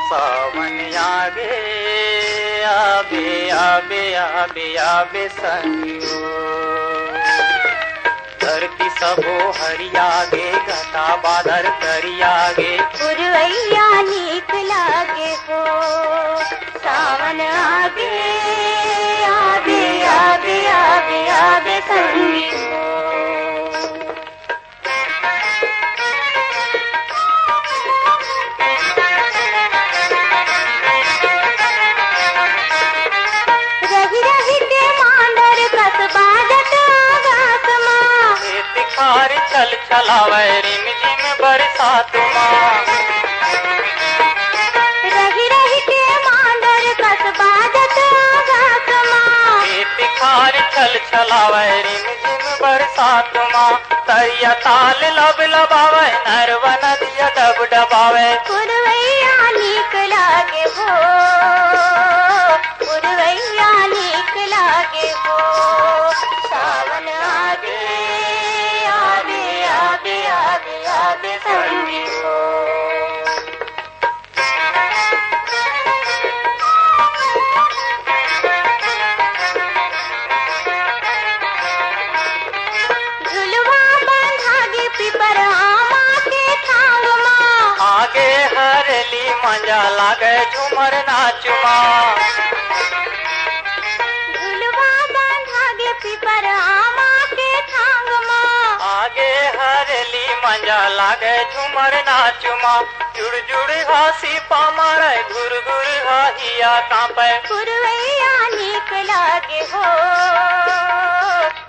सावन आगे आबे आबे आबे आबे संगियो। धरती सबो हरियागे घटा बादर करियागे पुरवैया नीक लागे हो। सावन आगे आगे आगे आगे आगे संगियो। रही रही के मांडर कस बाजत आगास माँ। तिखार चल चलावे रिम झिम बरसात माँ। रही रही के मांडर कस बाजत आगास माँ। तिखार चल चलावे रिम झिम बरसात माँ। तरिया ताल लब लबावे नरवा नदिया डब डबावे। पुरवैया नीक लागे हो। पुरवैया नीक लागे हो। सावन आगे आगे आगे आगे आगे संगियो। झुलवा बांधागे पिपर आमा के थांग माँ। आगे हरली मंजा लागे झूमर नाच माँ। झुलवा बांधागे पिपर आमा के थांग माँ। आगे हरली मंजा लागे झूमर नाच माँ। जुड़ जुड़ हासी पामारे घुर घुर हाहिया कांपे। पुरवैया नीक लागे हो।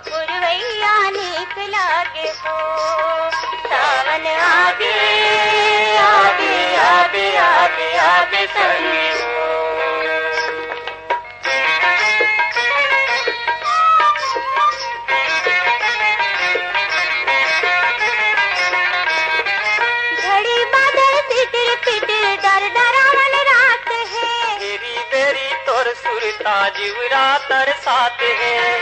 पुरवैया नीक लागे हो। सावन आगे आगे आगे आगे आगे संगियो। घड़ी बादल पिटिर पिटिर डर डरावन रात है। तेरी बेरी तोर सुरता जीवरा तर साथ है।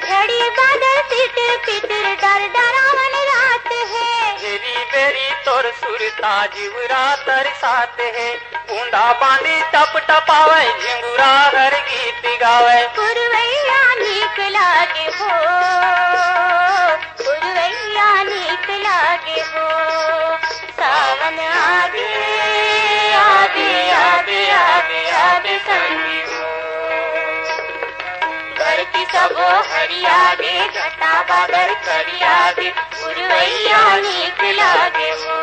घड़ी बादल पिटिर पिटिर डर डरावन रात है। तेरी बेरी तोर सुरता जीवरा तर साथ है। बूंदा बांदी टप टपावे झिंगुरा हर गीत गावे। पुरवैया नीक लागे हो। पुरवैया नीक लागे हो। सावन आगे आगे आगे आगे आगे संगियो। धरती सबो हरियागे घटा बादर करियागे। पुरवैया नीक लागे हो।